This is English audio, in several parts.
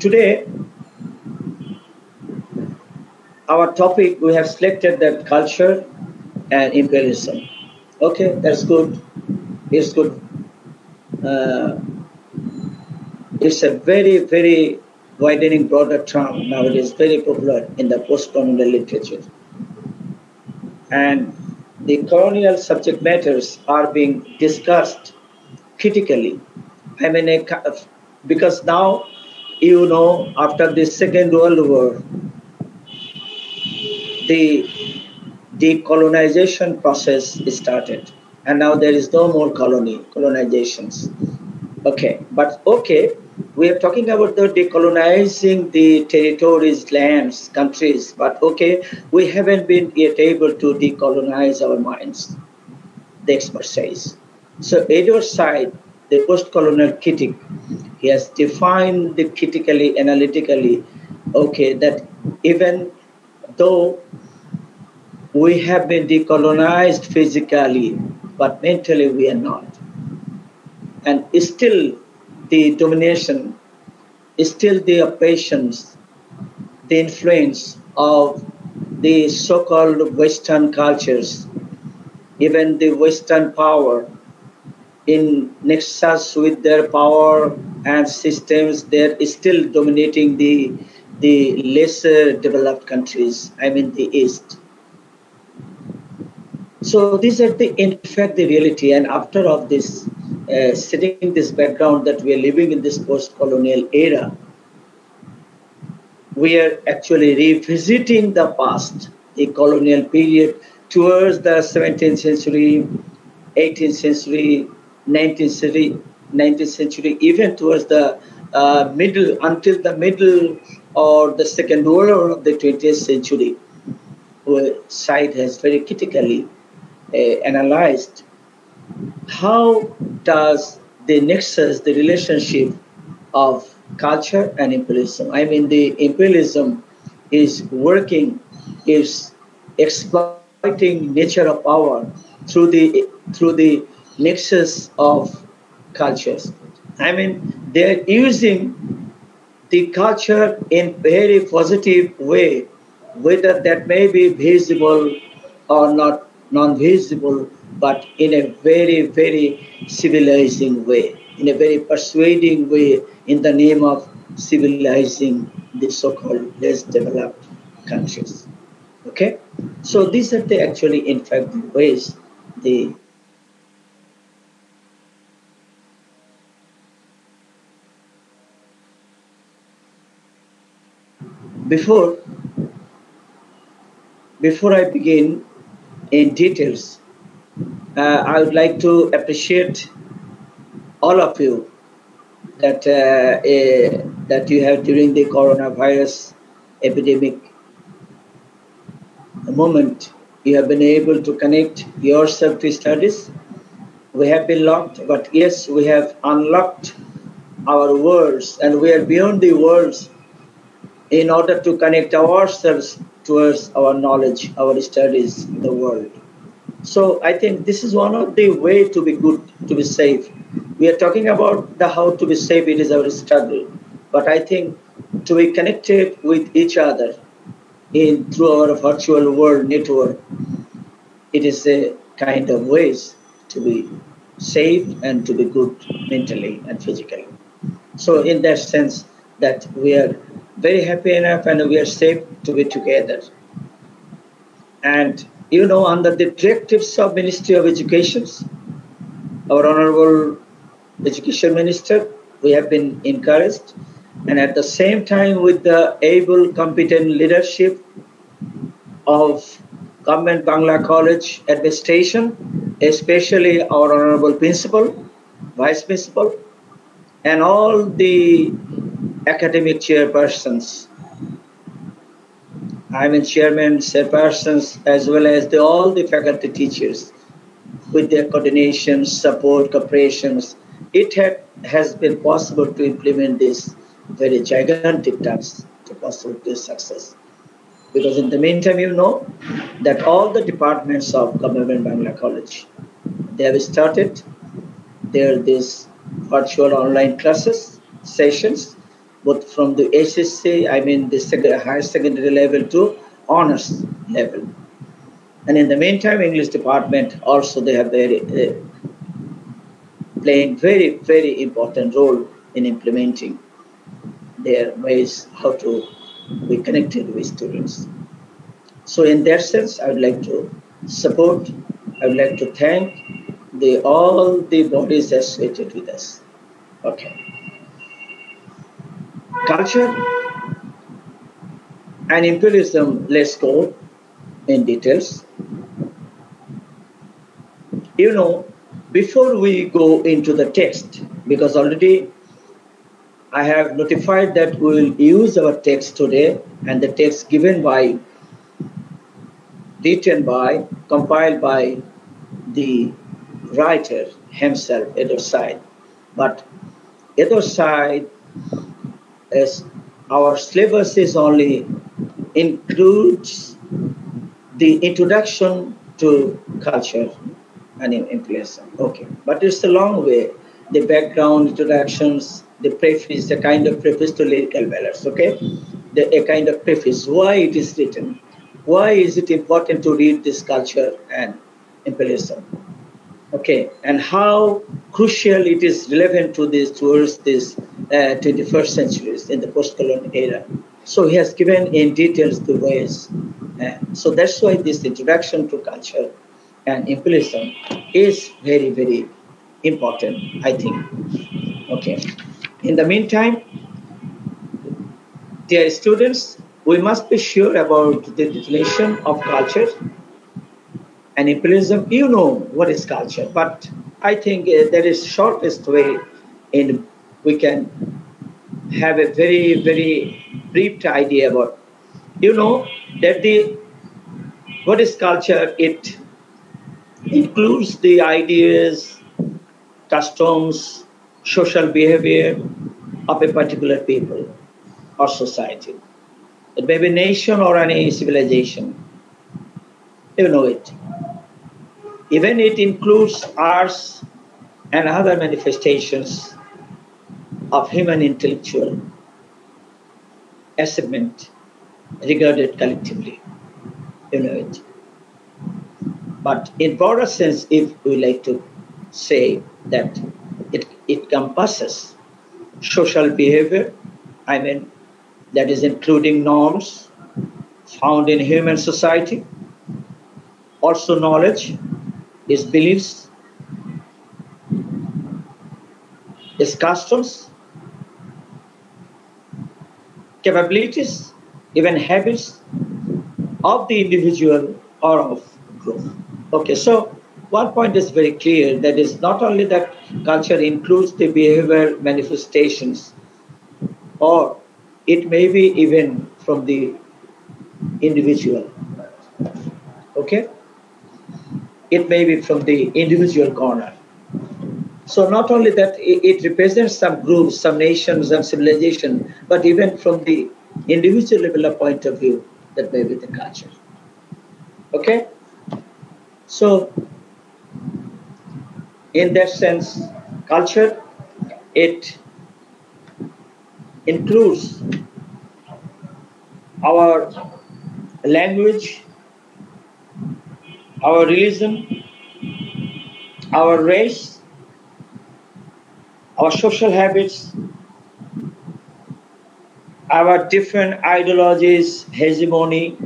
Today, our topic we have selected that culture and imperialism. Okay, that's good. It's good. Uh, it's a very widening broader term nowadays, very popular in the post-colonial literature. And the colonial subject matters are being discussed critically. I mean, because now, after the Second World War, the decolonization process started, and now there is no more colonizations. Okay, but okay, we are talking about the decolonizing the territories, lands, countries, but okay, we haven't been yet able to decolonize our minds, the expert says. So Edward Said, the post-colonial critic, he has defined the critically, analytically, okay, that even though we have been decolonized physically, but mentally we are not. And still the domination, still the oppressions, the influence of the so-called Western cultures, even the Western power in nexus with their power and systems, they're still dominating the lesser developed countries, I mean the East. So these are in fact the reality. And after of this, setting this background that we are living in this post-colonial era, we are actually revisiting the past, the colonial period towards the 17th century, 18th century, 19th century, 19th century, even towards the middle, until the middle or the second quarter of the 20th century, where Said has very critically analyzed how does the nexus, the relationship of culture and imperialism. I mean, the imperialism is working, is exploiting nature of power through the nexus of cultures. I mean, they're using the culture in very positive way, whether that may be visible or not non-visible, but in a very civilizing way, in a very persuading way, in the name of civilizing the so-called less developed countries. Okay, so these are the actually, in fact, the ways the before before I begin in details, I would like to appreciate all of you that you have during the coronavirus epidemic moment. You have been able to connect yourself to studies. We have been locked, but yes, we have unlocked our worlds, and we are beyond the worlds in order to connect ourselves towards our knowledge, our studies in the world. So I think this is one of the way to be good, to be safe. We are talking about the how to be safe. It is our struggle, but I think to be connected with each other in through our virtual world network, it is a kind of ways to be safe and to be good mentally and physically. So in that sense, that we are very happy enough and we are safe to be together. And under the directives of Ministry of Education, our Honorable Education Minister, we have been encouraged. And at the same time, with the able, competent leadership of Government Bangla College administration, especially our Honorable Principal, Vice Principal, and all the academic chairpersons, I mean chairmen, chairpersons, as well as all the faculty teachers, with their coordination, support, cooperations, has been possible to implement this very gigantic task to possible this success. Because in the meantime, that all the departments of Government Bangla College, they have started these virtual online classes sessions, both from the HSC, I mean the higher secondary level to honors level. And in the meantime, English department also they have playing very important role in implementing their ways how to be connected with students. So in that sense, I would like to support, I would like to thank all the bodies associated with us. Okay. Culture and imperialism, let's go in details. You know, before we go into the text, because already I have notified that we will use our text today, and the text given by, written by, compiled by the writer himself, Edward Said. But Edward Said, as our syllabus is only includes the introduction to culture and imperialism. Okay, but it's a long way. The background, introductions, the preface, the kind of preface to lyrical ballads. Okay, a kind of preface. Why it is written? Why is it important to read this culture and imperialism? Okay, and how crucial it is relevant to this towards this 21st centuries in the post-colonial era. So he has given in details the ways. So that's why this introduction to culture and imperialism is very important, I think. Okay. In the meantime, dear students, we must be sure about the definition of culture and imperialism. You know what is culture, but I think there is shortest way in we can have a very brief idea about. You know that the what is culture? It includes the ideas, customs, social behavior of a particular people or society. It may be a nation or any civilization. You know it. Even it includes arts and other manifestations of human intellectual achievement regarded collectively. You know it. But in broader sense, if we like to say that it encompasses social behavior, I mean, that is including norms found in human society, also knowledge, its beliefs, its customs, capabilities, even habits of the individual or of group. Okay, so one point is very clear, that is not only that culture includes the behavior manifestations, or it may be even from the individual. Okay? It may be from the individual corner. So not only that it represents some groups, some nations, some civilization, but even from the individual level of point of view, that may be the culture. Okay? So in that sense, culture, it includes our language, our religion, our race, our social habits, our different ideologies, hegemony,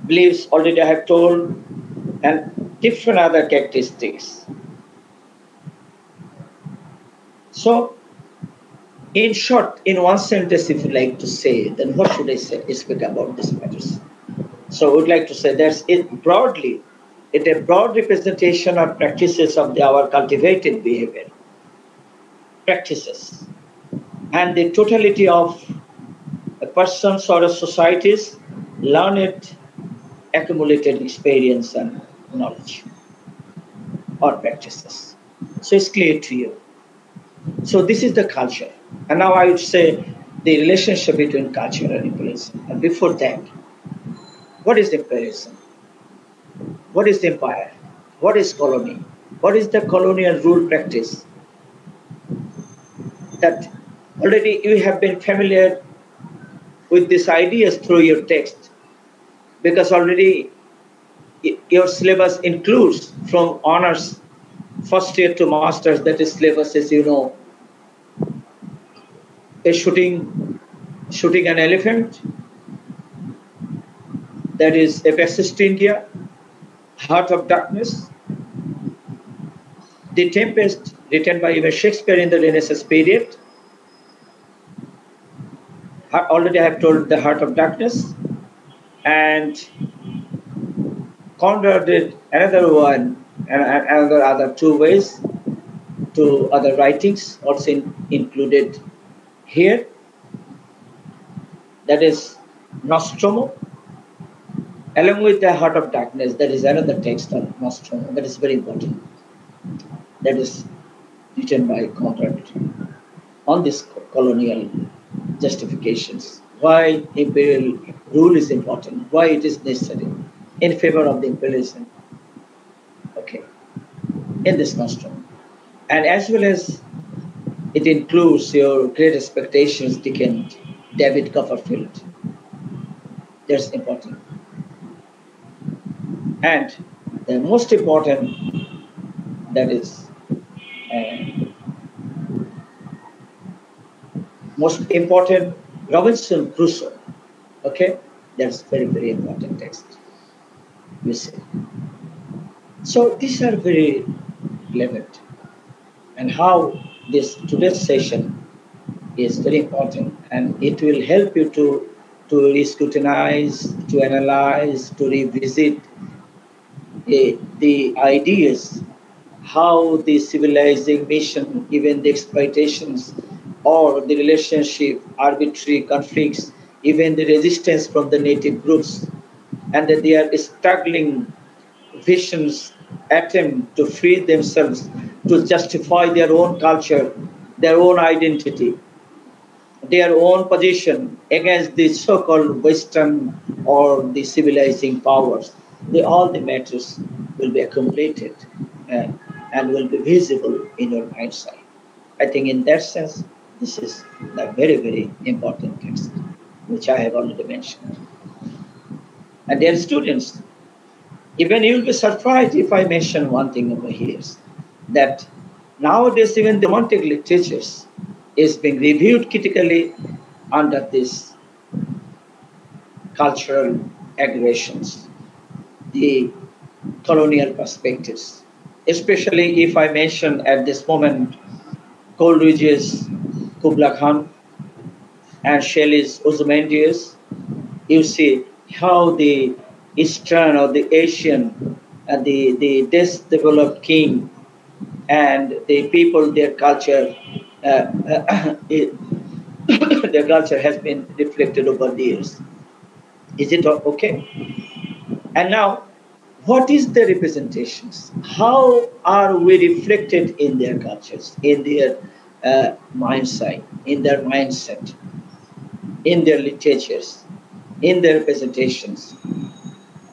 beliefs already I have told, and different other characteristics. So, in short, in one sentence, if you like to say, then what should I say? Speak about these matters. So, I would like to say that's it broadly. It's a broad representation of practices of our cultivated behavior, practices, and the totality of a person's or a society's learned, accumulated experience and knowledge or practices. So it's clear to you. So this is the culture. And now I would say the relationship between culture and imperialism. And before that, what is imperialism? What is the empire? What is colony? What is the colonial rule practice? that already you have been familiar with these ideas through your text, because already your syllabus includes from honors first year to masters, that is syllabus, as you know, a shooting an elephant, that is a Fascist India, Heart of Darkness, The Tempest, written by even Shakespeare in the Renaissance period. Already I have told the Heart of Darkness, and Conrad did another one, and another other two ways, two other writings also included here. That is Nostromo, along with the Heart of Darkness. That is another text on Nostromo that is very important. That is written by Conrad on this colonial justifications, why imperial rule is important, why it is necessary in favor of the imperialism. Okay, in this Nostromo. And as well as it includes your Great Expectations, David Copperfield. That's important. And the most important, that is most important, Robinson Crusoe. Okay, that's very, very important text. You see. So these are very relevant, and how this today's session is very important, and it will help you to scrutinize, to analyze, to revisit the ideas, how the civilizing mission, even the exploitations or the relationship, arbitrary conflicts, even the resistance from the native groups, and that they are struggling visions, attempt to free themselves, to justify their own culture, their own identity, their own position against the so-called Western or the civilizing powers. All the matters will be accumulated uh, and will be visible in your mind's eye. I think in that sense, this is a very, very important text, which I have already mentioned. And dear students, even you will be surprised if I mention one thing over here, that nowadays even the romantic literatures is being reviewed critically under these cultural aggressions, the colonial perspectives. Especially if I mention at this moment Coleridge's Kubla Khan and Shelley's Ozymandias, you see how the Eastern or the Asian and the developed king and the people, their culture, their culture has been reflected over the years. Is it okay? And now, what is the representations? How are we reflected in their cultures, in their mindset, in their mindset, in their literatures, in their representations?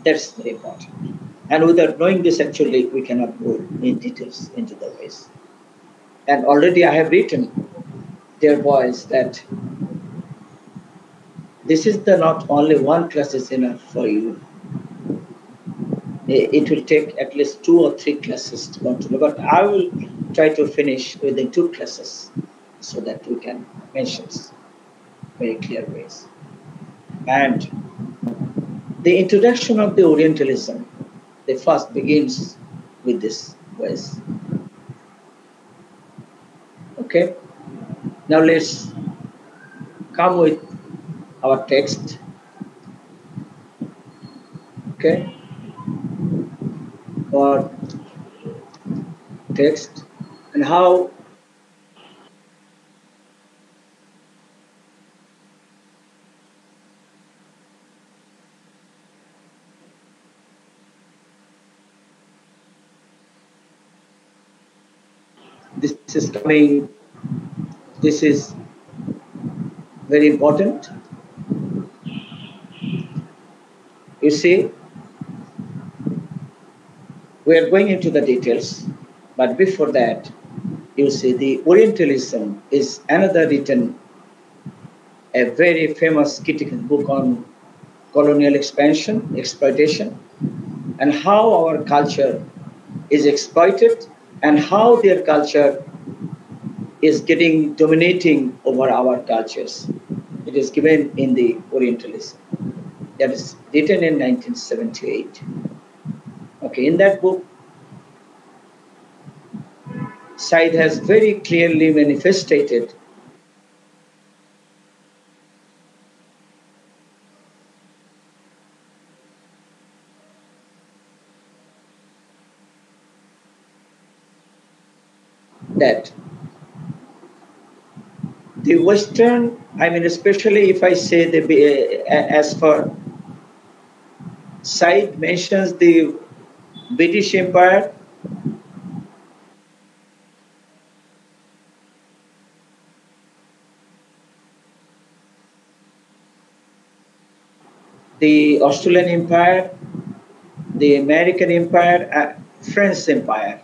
That's very important. And without knowing this, actually, we cannot go in details into the ways. And already I have written, dear boys, that this is the not only one class is enough for you. It will take at least 2 or 3 classes to go through, but I will try to finish within 2 classes so that we can mention very clear ways. And the introduction of the Orientalism, the first begins with this ways. Okay, now let's come with our text. Okay, our text and how this is coming. This is very important. You see, we are going into the details, but before that, You see, the Orientalism is another written, a very famous critical book on colonial expansion, exploitation, and how our culture is exploited and how their culture is getting dominating over our cultures. It is given in the Orientalism. That is written in 1978. Okay, in that book, Said has very clearly manifested that the Western, I mean, especially if I say as for Said mentions the British Empire, the Australian Empire, the American Empire, French Empire.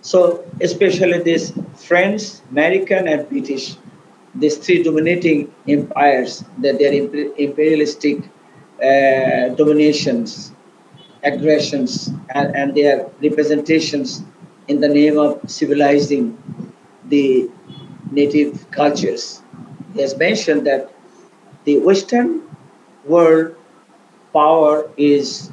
So especially this French, American, and British, these three dominating empires, that their imperialistic dominations, aggressions, and their representations in the name of civilizing the native cultures. He has mentioned that the Western world power is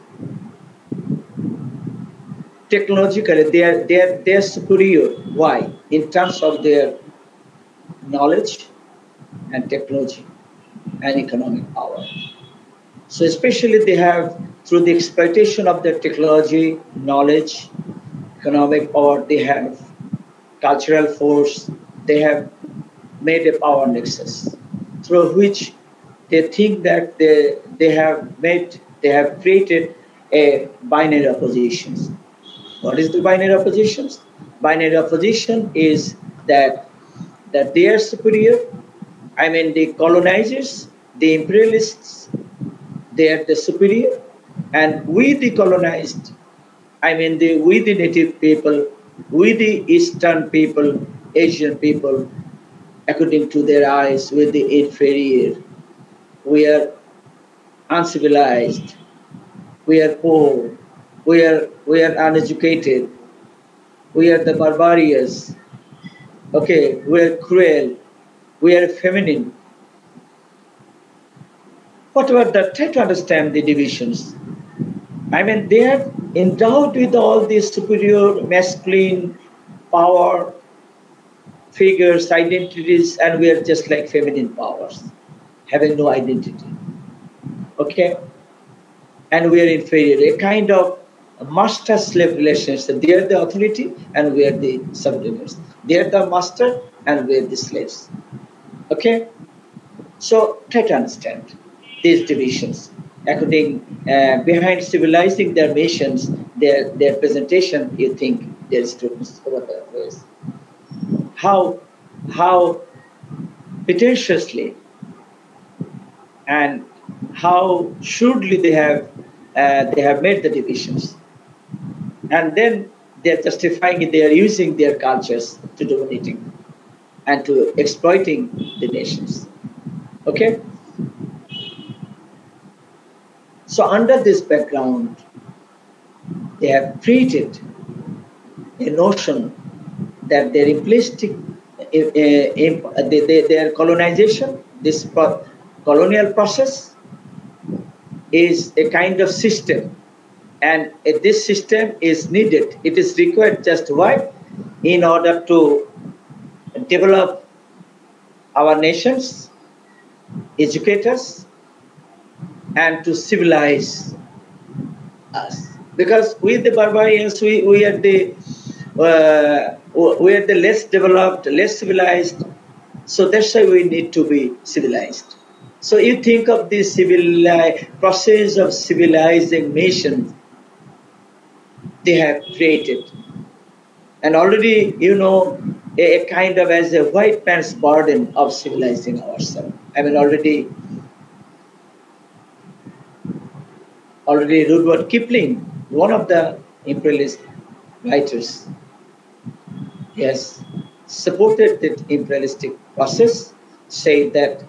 technologically they are superior. Why? In terms of their knowledge and technology and economic power. So especially they have, through the exploitation of their technology, knowledge, economic power, they have cultural force, they have made a power nexus through which they think that they have created a binary oppositions. What is the binary oppositions? Binary opposition is that they are superior. I mean, the colonizers, the imperialists, they are the superior, and we the colonized, I mean, we the native people, we the Eastern people, Asian people, according to their eyes, with the inferior. We are uncivilized. We are poor. We are uneducated. We are the barbarians. Okay, we are cruel. We are feminine. Whatever that, try to understand the divisions. I mean, they are endowed with all these superior masculine power figures, identities, and we are just like feminine powers, having no identity. Okay? And we are inferior, a kind of master slave relationship. They are the authority and we are the subordinates. They are the master and we are the slaves. Okay? So try to understand these divisions. According behind civilizing their nations, their presentation, you think their students over the ways. How pretentiously and how shrewdly they have made the divisions, and then they're justifying it. They are using their cultures to dominating and to exploiting the nations. Okay, so under this background, they have created a notion that their implicit their colonization, this colonial process, is a kind of system, and this system is needed. It is required just why? In order to develop our nations, educate us, and to civilize us. Because we the barbarians, we are the less developed, less civilized. So that's why we need to be civilized. So you think of the process of civilizing nations they have created. And already, a kind of as a white man's burden of civilizing ourselves. I mean, already Rudyard Kipling, one of the imperialist writers, yes, supported the imperialistic process, say that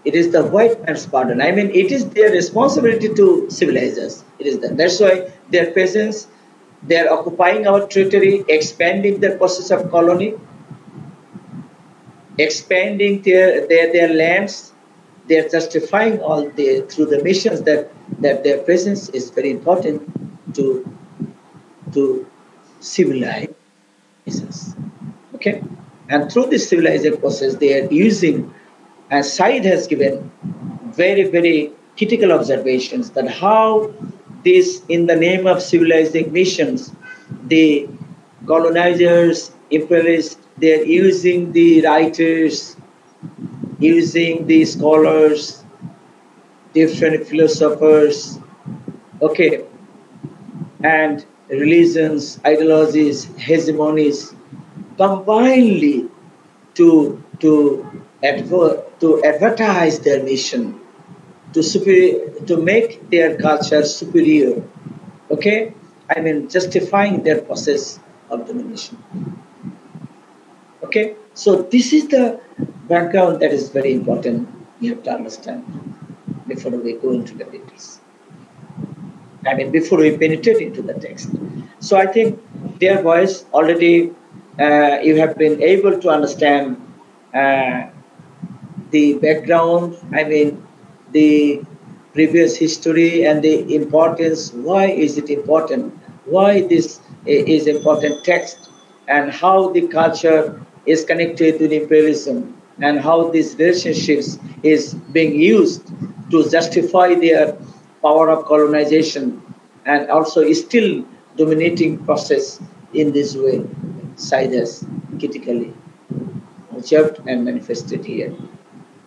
it is the white man's burden. I mean, it is their responsibility to civilize us. It is that. That's why their presence, they are occupying our territory, expanding the process of colony, expanding their lands. They are justifying all the through the missions that their presence is very important to to civilize us. Okay, and through this civilizing process, they are using, and Said has given very critical observations that how this, in the name of civilizing missions, the colonizers, imperialists, they are using the writers, using the scholars, different philosophers, okay, and religions, ideologies, hegemonies, combinedly to advertise their mission, to make their culture superior. Okay, I mean justifying their process of domination. Okay, so this is the background that is very important. You have to understand before we go into the details. I mean, before we penetrate into the text. So I think, dear boys, already you have been able to understand uh, the background, I mean, the previous history and the importance. Why is it important? Why this is important text, and how the culture is connected to the imperialism, and how these relationships is being used to justify their power of colonization, and also is still dominating process in this way. Siders critically observed and manifested here.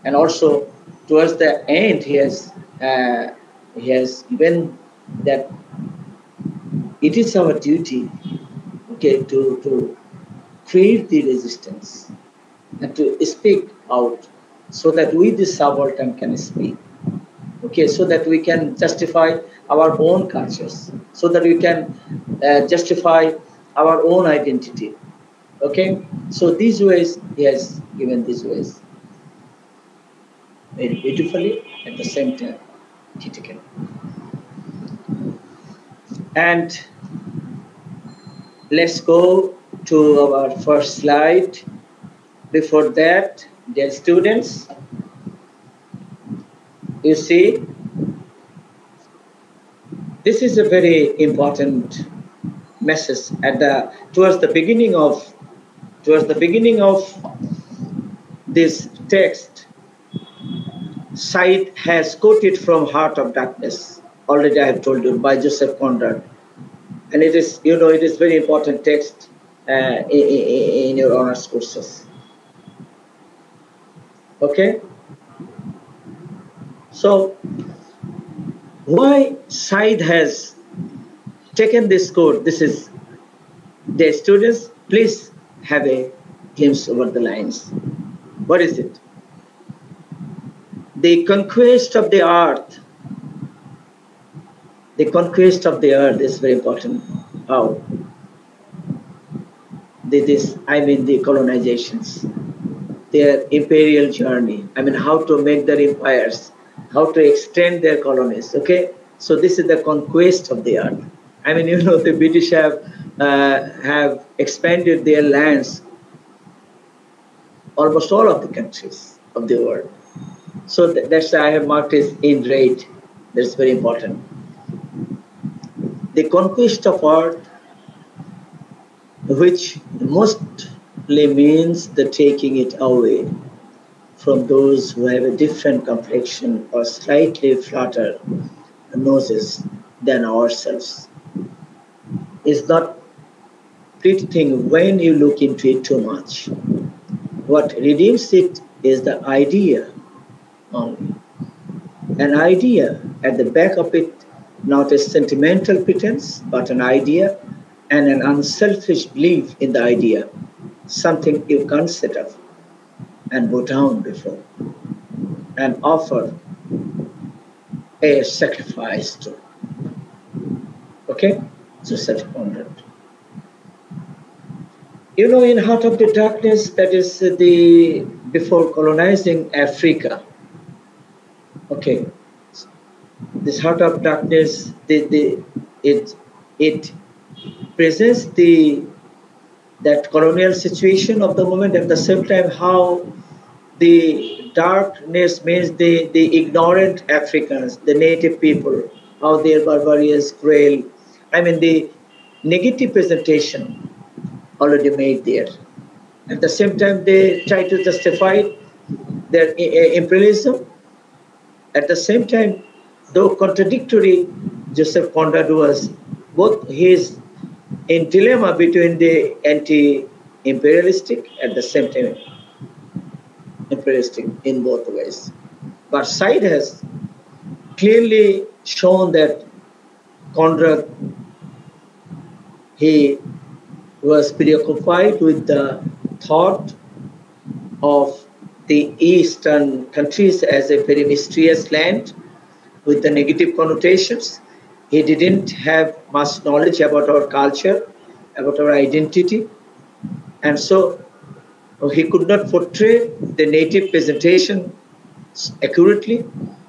And also towards the end he has given that it is our duty, okay, to create the resistance and to speak out, so that we the subaltern can speak, okay, so that we can justify our own cultures, so that we can justify our own identity. Okay, so these ways he has given these ways very beautifully, at the same time critically. And let's go to our first slide. Before that, dear students, you see, this is a very important message at the towards the beginning of this text. Said has quoted from Heart of Darkness. Already I have told you, by Joseph Conrad. And it is, it is very important text in your honors courses. Okay? So, why Said has taken this quote? This is, the students, please have a glimpse over the lines. What is it? The conquest of the earth. The conquest of the earth is very important. How? I mean the colonizations, their imperial journey. I mean how to make their empires, how to extend their colonies. Okay, so this is the conquest of the earth. I mean, the British have expanded their lands, almost all of the countries of the world. So that's why I have marked it in red. That's very important. The conquest of earth, which mostly means the taking it away from those who have a different complexion or slightly flatter noses than ourselves, is not pretty thing when you look into it too much. What redeems it is the idea only. An idea at the back of it, not a sentimental pretense, but an idea and an unselfish belief in the idea, something you can't set up and bow down before and offer a sacrifice to. Okay? So such conduct. In Heart of the Darkness, that is the before colonizing Africa. Okay, this Heart of Darkness, it it presents the that colonial situation of the moment. At the same time, how the darkness means the ignorant Africans, the native people, how they are barbarous, cruel. I mean, the negative presentation already made there. At the same time, they try to justify their imperialism. At the same time, though contradictory, Joseph Conrad was both his in dilemma between the anti-imperialistic at the same time imperialistic in both ways. But Said has clearly shown that Conrad he was preoccupied with the thought of the Eastern countries as a very mysterious land with the negative connotations. He didn't have much knowledge about our culture, about our identity, and so he could not portray the native presentation accurately,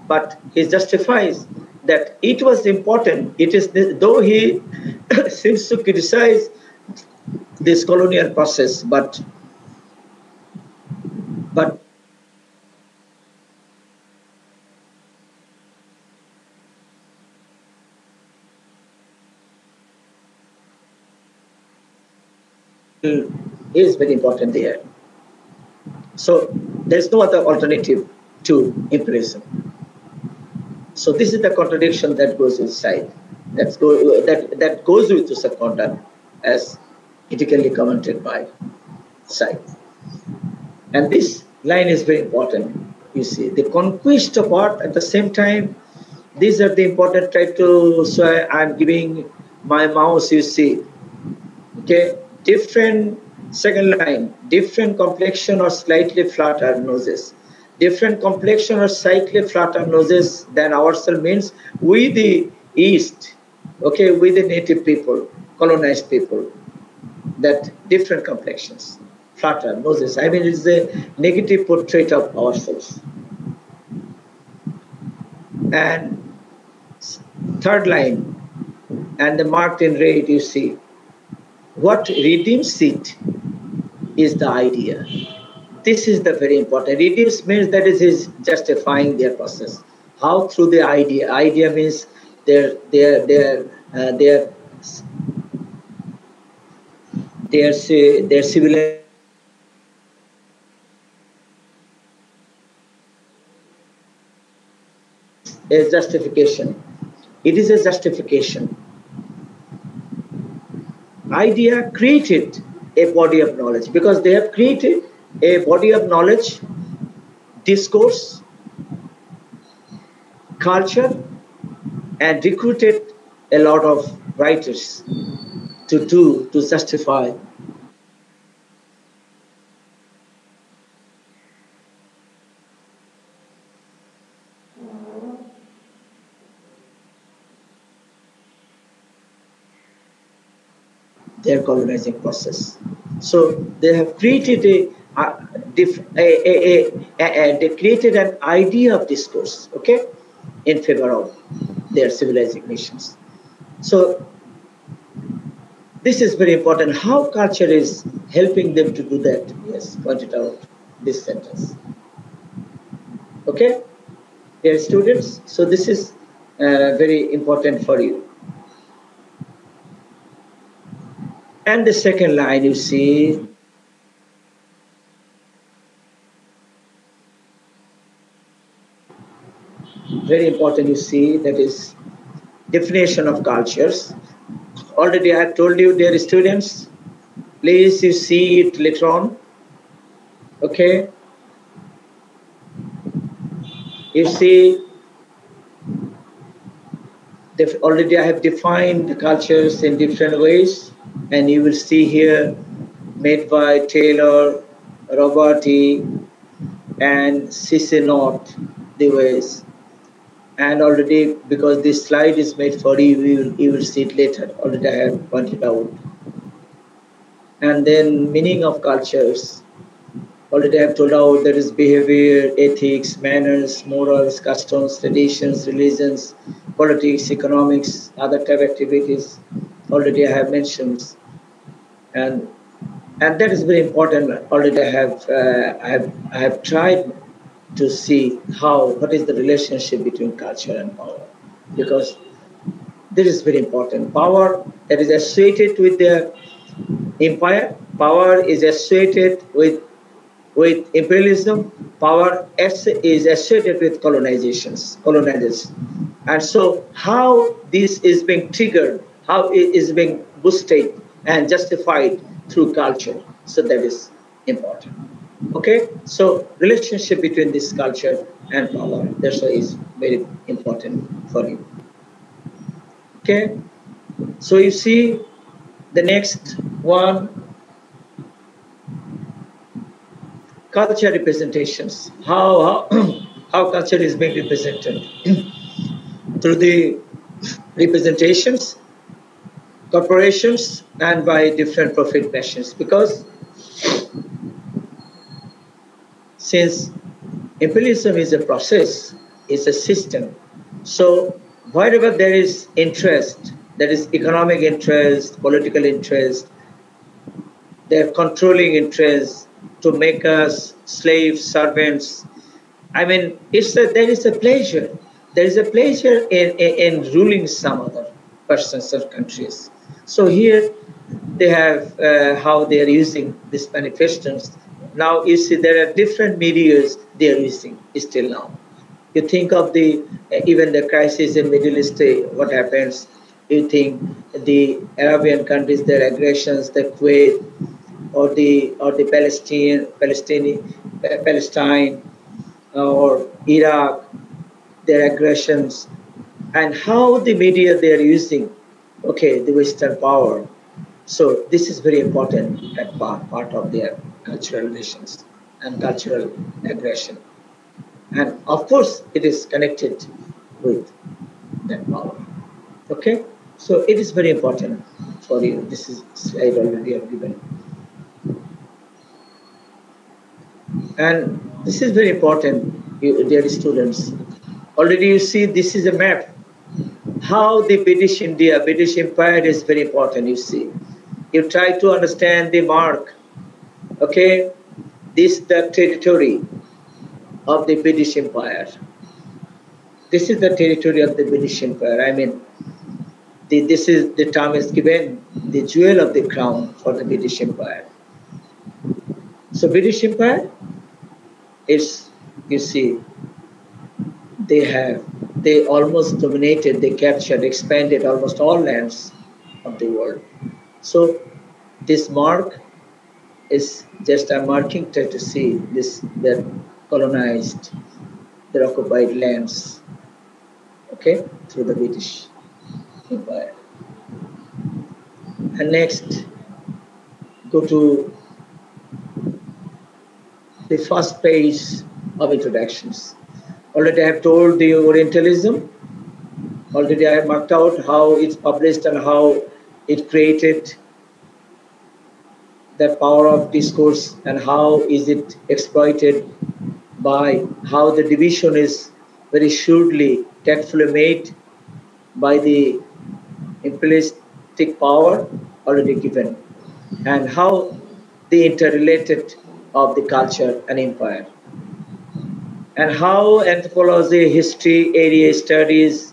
but he justifies that it was important. It is though he seems to criticize this colonial process, but is very important there. So there's no other alternative to imperialism. So this is the contradiction that goes inside. That goes with the conduct as critically commented by Said. And this line is very important. You see, the conquest of art at the same time, these are the important try to, so I'm giving my mouse, you see. Okay, different second line, different complexion or slightly flatter noses. Different complexion or slightly flatter noses than ourselves means we the East, okay, we the native people, colonized people, that different complexions, flatter noses. I mean, it's a negative portrait of ourselves. And third line, and the marked in red, you see, what redeems it is the idea. This is the very important. Redeems means that it is justifying their process. How through the idea? Idea means their their civilization is justification. It is a justification. Idea created a body of knowledge because they have created a body of knowledge, discourse, culture, and recruited a lot of writers to justify their colonizing process. So they have created they created an idea of discourse, okay, in favor of their civilizing nations. So this is very important. How culture is helping them to do that? Yes, pointed out this sentence. Okay, dear students. So this is very important for you. And the second line, you see, very important, you see, that is definition of cultures. Already I have told you, dear students, please you see it later on. Okay, you see, already I have defined the cultures in different ways, and you will see here made by Taylor, Roberti, and C.C. North, the ways. And already, because this slide is made for you, you will see it later. Already I have pointed out. And then meaning of cultures. Already I have told out there is behavior, ethics, manners, morals, customs, traditions, religions, politics, economics, other type activities. Already I have mentioned, and that is very important. Already I have tried to see what is the relationship between culture and power, because this is very important. Power that is associated with the empire, power is associated with imperialism, power is associated with colonizers. And so how this is being triggered, how it is being boosted and justified through culture. So that is important. Okay, so relationship between this culture and power, that's why is very important for you. Okay, so you see the next one, culture representations. How culture is being represented through the representations, corporations, and by different profit machines. Because since imperialism is a process, it's a system. So wherever there is interest, there is economic interest, political interest, they're controlling interest to make us slaves, servants. I mean, there is a pleasure. There is a pleasure in ruling some other persons or countries. So here they have how they are using these manifestos. Now you see there are different medias they are using still now. You think of the even the crisis in Middle East, what happens? You think the Arabian countries, their aggressions, the Kuwait, or the Palestine or Iraq, their aggressions, and how the media they are using, okay, the Western power. So this is very important at part of their cultural relations and cultural aggression. And of course, it is connected with that power. Okay, so it is very important for you. This is slide already have given. And this is very important, dear students. Already you see this is a map. How the British India, British Empire is very important, you see. You try to understand the mark. Okay, this is the territory of the British Empire. This is the territory of the British Empire. I mean, this is the term is given, the jewel of the crown for the British Empire. So British Empire is, you see, they almost dominated, they captured, expanded almost all lands of the world. So this mark is just a marking to see this, the colonized, the occupied lands, okay, through the British Empire. And next, go to the first page of introductions. Already I have told the Orientalism. Already I have marked out how it's published and how it created the power of discourse and how is it exploited by how the division is very shrewdly, tactfully made by the imperialistic power already given, and how the interrelated of the culture and empire, and how anthropology, history, area studies,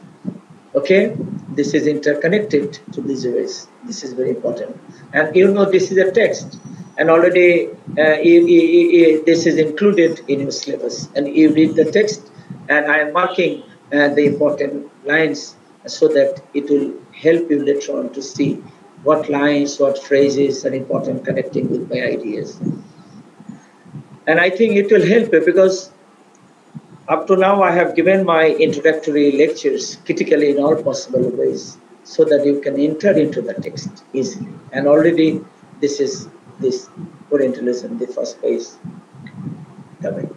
okay, this is interconnected to these ways. This is very important. And you know, this is a text, and already this is included in your syllabus. And you read the text, and I am marking the important lines so that it will help you later on to see what lines, what phrases are important connecting with my ideas. And I think it will help you because up to now, I have given my introductory lectures critically in all possible ways so that you can enter into the text easily. And already this is this Orientalism, the first page coming.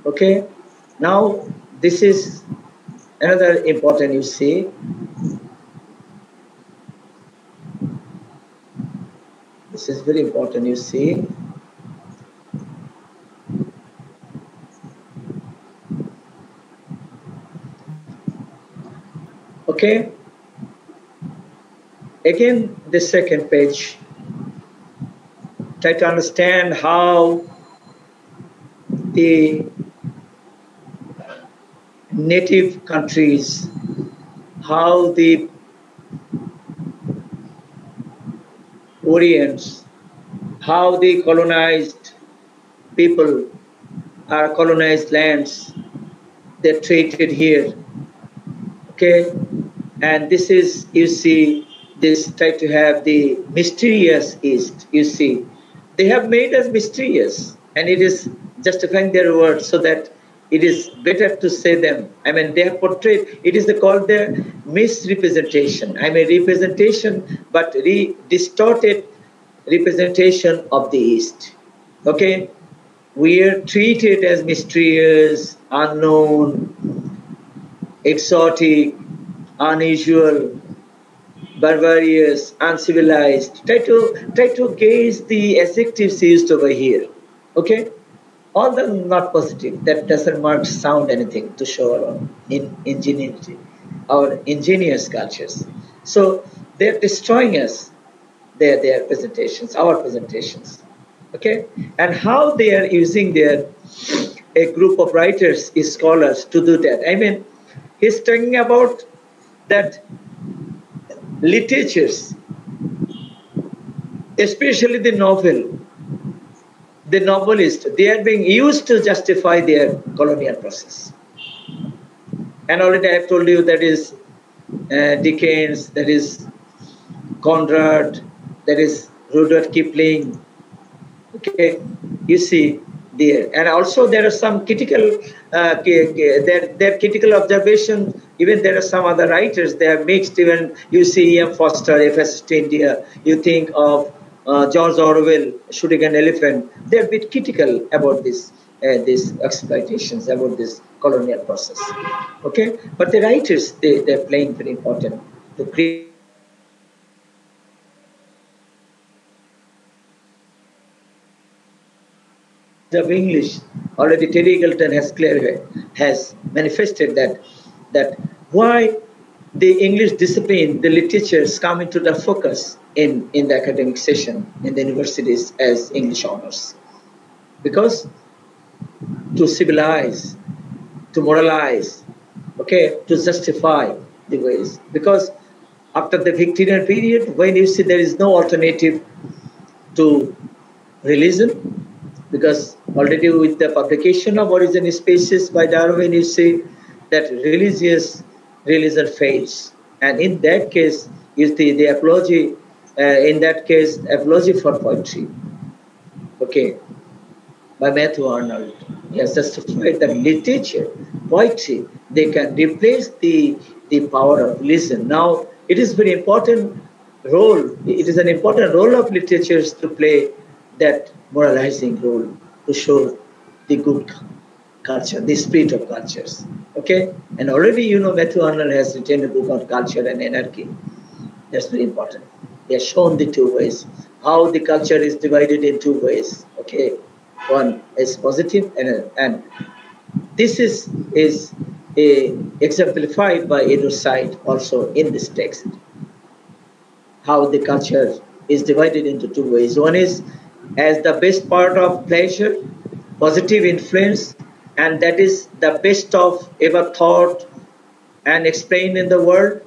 Okay, now this is another important, you see. This is very important, you see. Okay. Again, the second page. Try to understand how the native countries, how the Orients, how the colonized people are colonized lands, they're treated here. Okay, and this is, you see, this try to have the mysterious East. You see, they have made us mysterious, and it is justifying their words so that it is better to say them. I mean, they have portrayed, it is called their misrepresentation. I mean, representation, but distorted representation of the East. Okay, we are treated as mysterious, unknown, exotic, unusual, barbarous, uncivilized. Try to gauge the adjectives used over here. Okay? All them not positive. That doesn't mark sound anything to show our ingenuity, our ingenious cultures. So they're destroying us, their presentations, our presentations. Okay? And how they are using a group of writers, scholars to do that. I mean, he's talking about that literatures, especially the novelist, they are being used to justify their colonial process. And already I've told you that is Dickens, that is Conrad, that is Rudyard Kipling. Okay, you see there, and also there are some critical, their critical observation. Even there are some other writers. They are mixed. Even you see E.M. Foster, F.S. India. You think of George Orwell, Shooting an Elephant. They are a bit critical about these exploitations, about this colonial process. Okay, but the writers, they're playing very important to create of English. Already Terry Eagleton has manifested that why the English discipline, the literatures come into the focus in the academic session in the universities as English honors. Because to civilize, to moralize, okay, to justify the ways. Because after the Victorian period, when you see there is no alternative to religion, because already with the publication of Origin Species by Darwin, you see that religion fades. And in that case, is the apology, in that case, apology for poetry, okay, by Matthew Arnold. He has justified that literature, poetry, they can replace the power of religion. Now, it is very important role, it is an important role of literatures to play that moralizing role, to show the good culture, the spirit of cultures. Okay? And already, you know, Matthew Arnold has written a book on culture and anarchy. That's very important. He has shown the two ways, how the culture is divided in two ways. Okay? One is positive, and this is exemplified by Edo's side also in this text. How the culture is divided into two ways. One is as the best part of pleasure, positive influence, and that is the best of ever thought and explained in the world.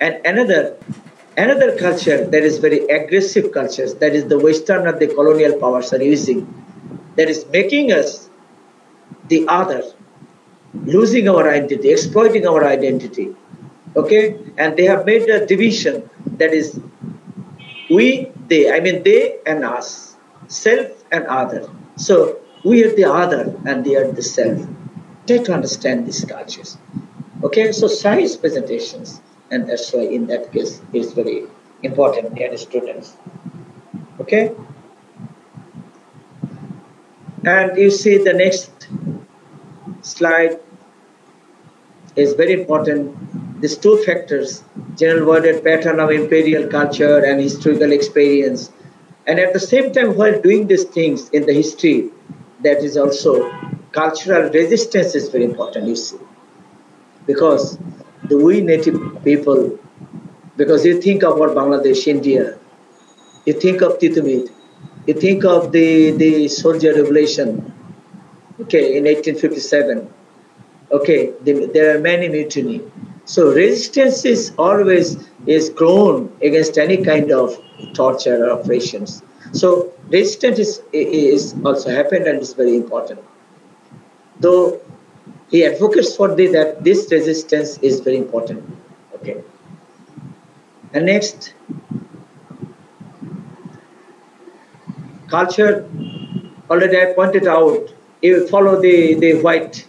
And another culture that is very aggressive cultures, that is the Western and the colonial powers are using, that is making us the other, losing our identity, exploiting our identity. Okay? And they have made a division that is we, they, I mean they and us, self and other. So we are the other and they are the self. Try to understand these cultures. Okay, so science presentations, and that's why in that case it's very important, dear students. Okay? And you see the next slide is very important. These two factors, general worded pattern of imperial culture and historical experience, And at the same time, while doing these things in the history, that is also cultural resistance is very important, you see, because the we native people, because you think about Bangladesh, India, you think of Titumid, you think of the soldier revolution, okay, in 1857, okay, there are many mutiny. So resistance is always is grown against any kind of torture or operations. So resistance is also happened and is very important. Though he advocates for that this resistance is very important. Okay. And next, culture, already I pointed out, you follow the white,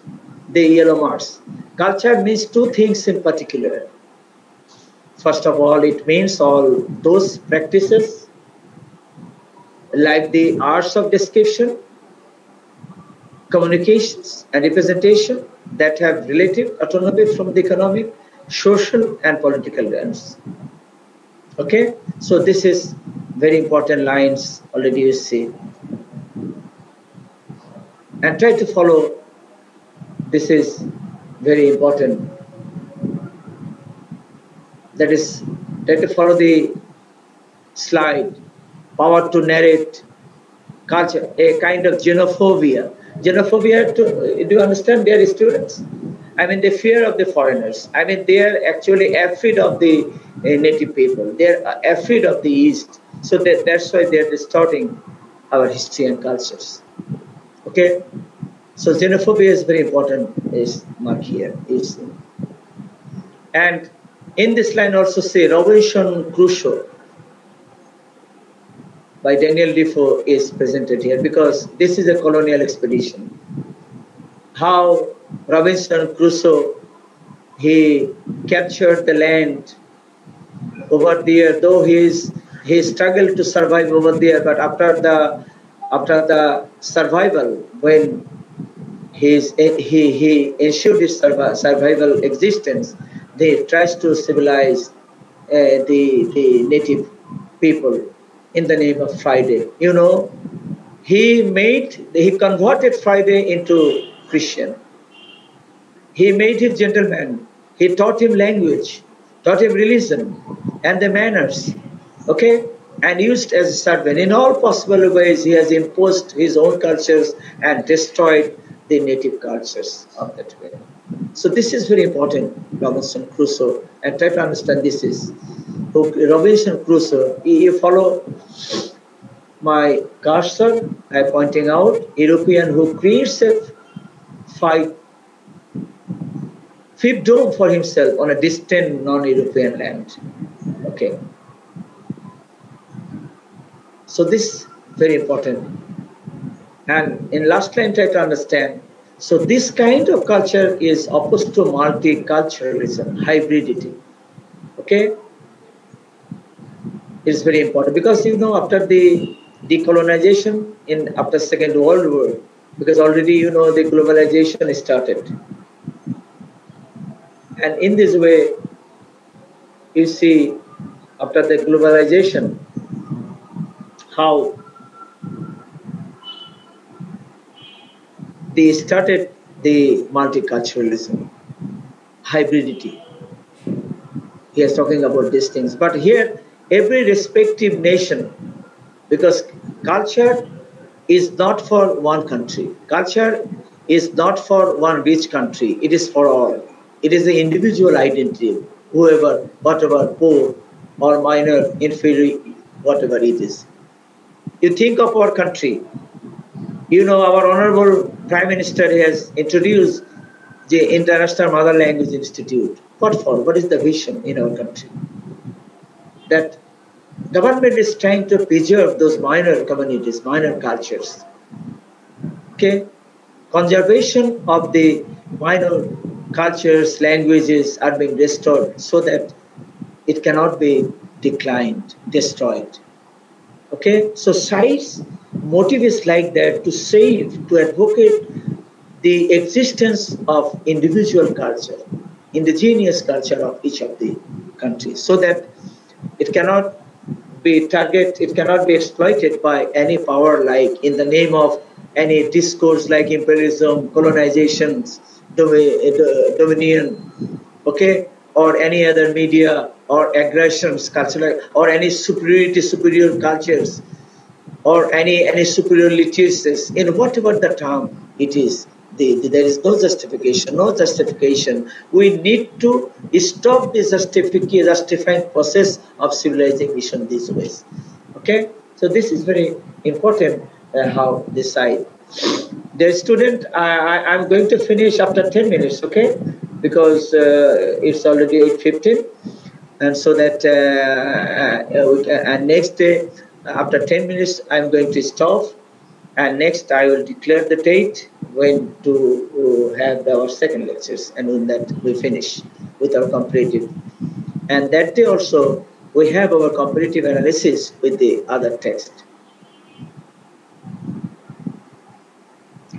the yellow marks. Culture means two things in particular. First of all, it means all those practices like the arts of description, communications, and representation that have relative autonomy from the economic, social, and political realms. Okay, so this is very important lines already you see, and try to follow. This is very important. That is, try to follow the slide. Power to narrate culture, a kind of genophobia. Genophobia, do you understand, dear students? I mean, the fear of the foreigners. I mean, they are actually afraid of the native people. They are afraid of the East. So that's why they are distorting our history and cultures. Okay? So xenophobia is very important, is mark here. And in this line also say Robinson Crusoe by Daniel Defoe is presented here because this is a colonial expedition. How Robinson Crusoe, he captured the land over there, though he struggled to survive over there, but after the survival, when he ensured his survival existence, they tries to civilize the native people in the name of Friday. You know, he converted Friday into Christian. He made him gentleman. He taught him language, taught him religion and the manners. Okay? And used as a servant. In all possible ways, he has imposed his own cultures and destroyed the native cultures of that way. So this is very important, Robinson Crusoe, and try to understand this is. Robinson Crusoe, you follow my cursor, I'm pointing out, European who creates a fight fiefdom for himself on a distant non-European land. Okay. So this very important. And in last line, try to understand. So this kind of culture is opposed to multiculturalism, hybridity. Okay? It's very important because you know after the decolonization after Second World War, because already you know the globalization started. And in this way, you see after the globalization, how they started the multiculturalism, hybridity. He is talking about these things. But here, every respective nation, because culture is not for one country. Culture is not for one rich country. It is for all. It is the individual identity, whoever, whatever, poor or minor, inferior, whatever it is. You think of our country. You know, our Honorable Prime Minister has introduced the International Mother Language Institute. What for? What is the vision in our country? That government is trying to preserve those minor communities, minor cultures. Okay? Conservation of the minor cultures, languages are being restored so that it cannot be declined, destroyed. Okay? So science motive is like that to save, to advocate the existence of individual culture, indigenous culture of each of the countries, so that it cannot be target, it cannot be exploited by any power, like in the name of any discourse like imperialism, colonization, dominion, okay, or any other media or aggressions, cultural, or any superior cultures, or any superior literacies, in whatever the term it is. There is no justification, no justification. We need to stop the justifying process of civilization these ways. Okay, so this is very important, how this side. The student, I'm going to finish after 10 minutes, okay? Because it's already 8:15, and so that and next day after 10 minutes I'm going to stop, and next I will declare the date when to have our second lectures, and in that we finish with our comparative. And that day also we have our comparative analysis with the other text.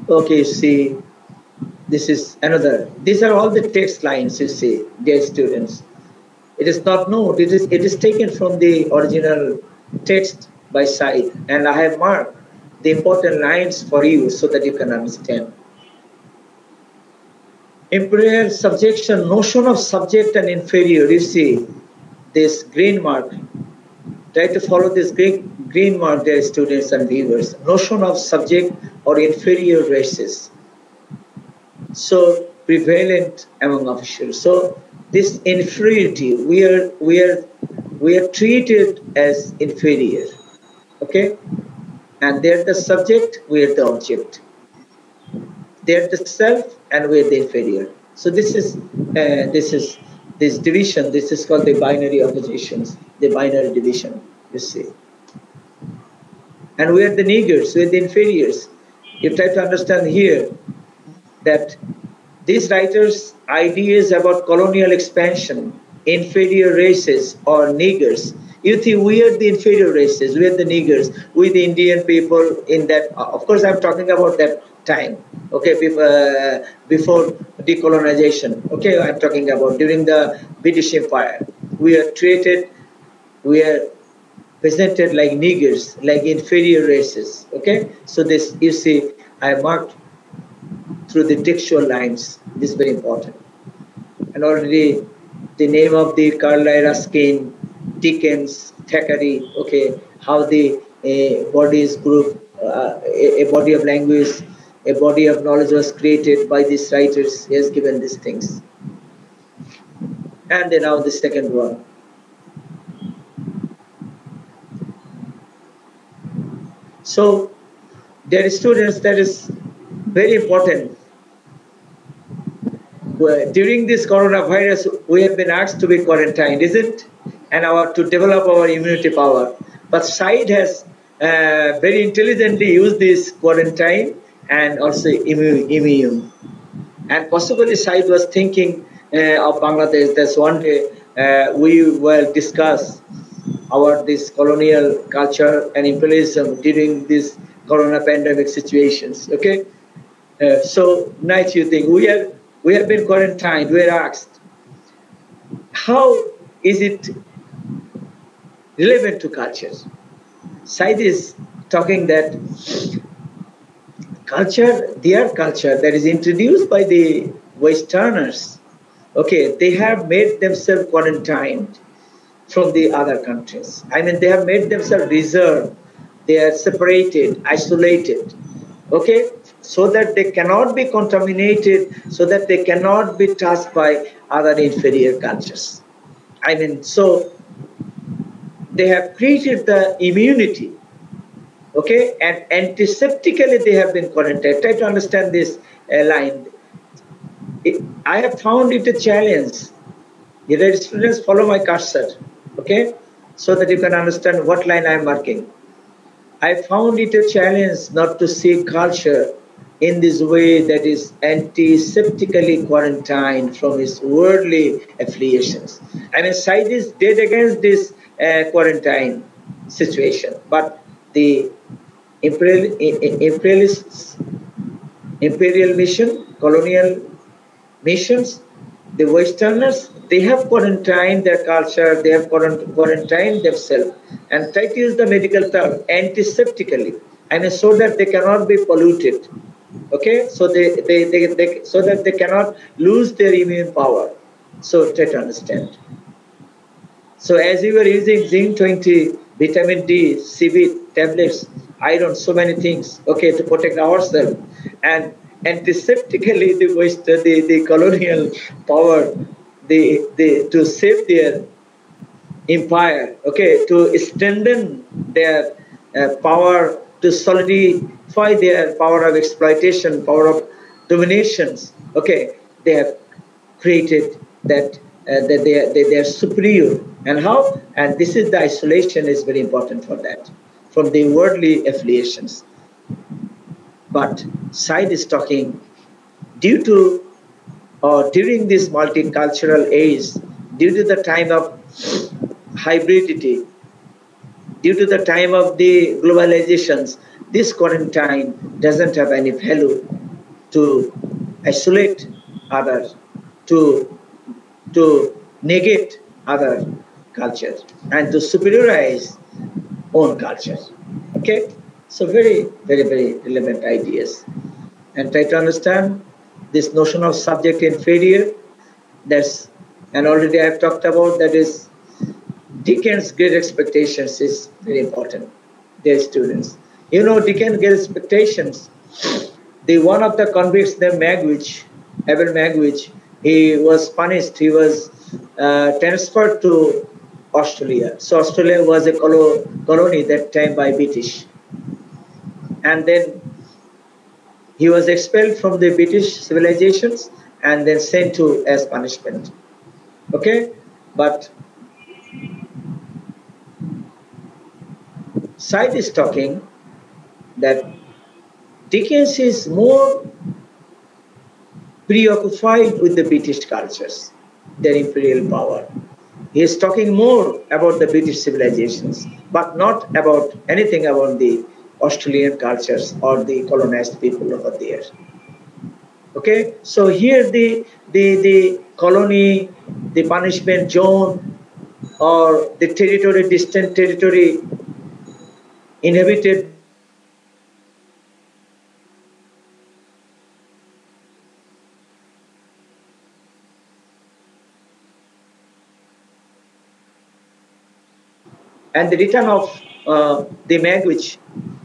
Okay, see, this is another, these are all the text lines, you see, dear students. It is not known. It is taken from the original text by side, and I have marked the important lines for you so that you can understand. Imperial subjection, notion of subject and inferior. You see this green mark. Try to follow this green mark, dear students and viewers. Notion of subject or inferior races. So prevalent among officials. So this inferiority, we are treated as inferior, okay? And they're the subject, we're the object. They're the self, and we're the inferior. So this is this division. This is called the binary oppositions, the binary division. You see, and we're the niggers, we're the inferiors. You try to understand here that these writers' ideas about colonial expansion, inferior races, or niggers. You think we are the inferior races, we are the niggers, we the Indian people in that. Of course, I'm talking about that time, okay, before decolonization. Okay, I'm talking about during the British Empire. We are treated, we are presented like niggers, like inferior races. Okay, so this, you see, I marked through the textual lines. This is very important. And already the name of the Carlyle, Ruskin, Dickens, Thackeray, okay, how the body is grouped, a body of language, a body of knowledge was created by these writers. He has given these things. And then now the second one. So, dear students, that is very important. During this coronavirus, we have been asked to be quarantined, isn't? And to develop our immunity power. But SIDE has very intelligently used this quarantine and also immune. And possibly SIDE was thinking of Bangladesh that one day we will discuss our this colonial culture and imperialism during this corona pandemic situations. Okay, so nice. You think we have been quarantined. We are asked, how is it relevant to culture? Said is talking that culture, their culture that is introduced by the Westerners, okay, they have made themselves quarantined from the other countries. I mean, they have made themselves reserved. They are separated, isolated, okay, so that they cannot be contaminated, so that they cannot be touched by other inferior cultures. I mean, so they have created the immunity, okay, and antiseptically they have been quarantined. Try to understand this line. I have found it a challenge. Your students, follow my cursor, okay, so that you can understand what line I am marking. I found it a challenge not to see culture in this way that is antiseptically quarantined from its worldly affiliations. I mean, SIDE is dead against this quarantine situation, but the imperialists, imperial mission, colonial missions, the Westerners, they have quarantined their culture, they have quarantined themselves. and try to use the medical term antiseptically, and so that they cannot be polluted. Okay, so they so that they cannot lose their immune power. So try to understand. So as we were using zinc 20, vitamin D, CB tablets, iron, so many things, okay, to protect ourselves. And antiseptically, the colonial power, to save their empire, okay, to strengthen their power, to solidify their power of exploitation, power of dominations, okay, they have created that they are superior. And how? And this is the isolation is very important for that, from the worldly affiliations. But Said is talking due to or during this multicultural age, due to the time of hybridity, due to the time of the globalizations, this quarantine doesn't have any value to isolate others, to negate other cultures, and to superiorize own culture. Okay, so very relevant ideas, and try to understand this notion of subject inferior. That's and already I've talked about that is Dickens' Great Expectations is very important. Dear students, you know Dickens' Great Expectations. The one of the convicts named Magwitch, Abel Magwitch, he was punished. He was transferred to Australia. So Australia was a colony that time by British, and then he was expelled from the British civilizations and then sent to as punishment. Okay, but Said is talking that Dickens is more preoccupied with the British cultures, their imperial power. He is talking more about the British civilizations, but not about anything about the Australian cultures or the colonized people over there. Okay, so here the colony, the punishment zone, or the territory, distant territory inhabited and the return of the Magwitch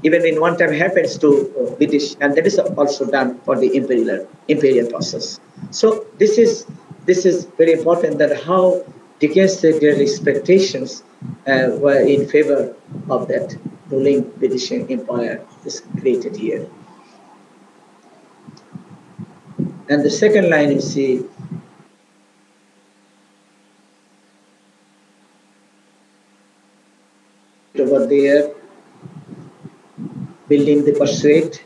even in one time happens to British, and that is also done for the imperial process. So this is very important that how Dickens said their expectations were in favor of that ruling British Empire is created here. And the second line you see over there, building the pursuit,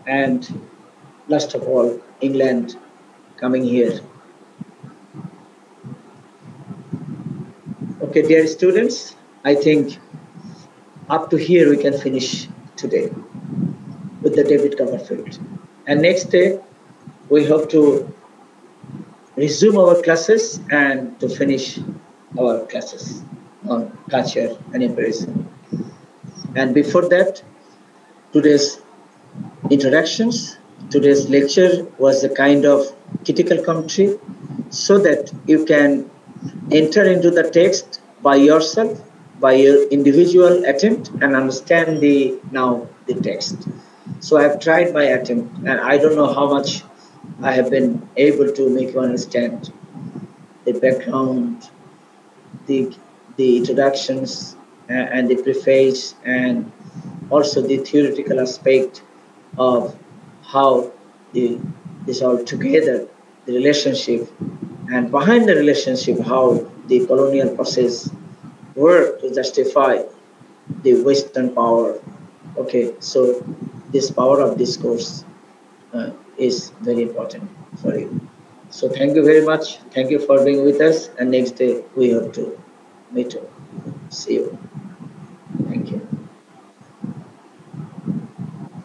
and last of all, England coming here. Okay, dear students, I think up to here we can finish today with the David Copperfield. And next day, we hope to resume our classes and to finish our classes on culture and imperialism. And before that, today's introductions, today's lecture was a kind of critical commentary so that you can enter into the text by yourself, by your individual attempt, and understand the text. So I've tried my attempt, and I don't know how much I have been able to make you understand the background, the introductions, and the preface, and also the theoretical aspect of how this all together, the relationship, and behind the relationship, how the colonial process worked to justify the Western power. Okay, so this power of discourse is very important for you. So thank you very much. Thank you for being with us. And next day we hope to meet you. See you. Thank you.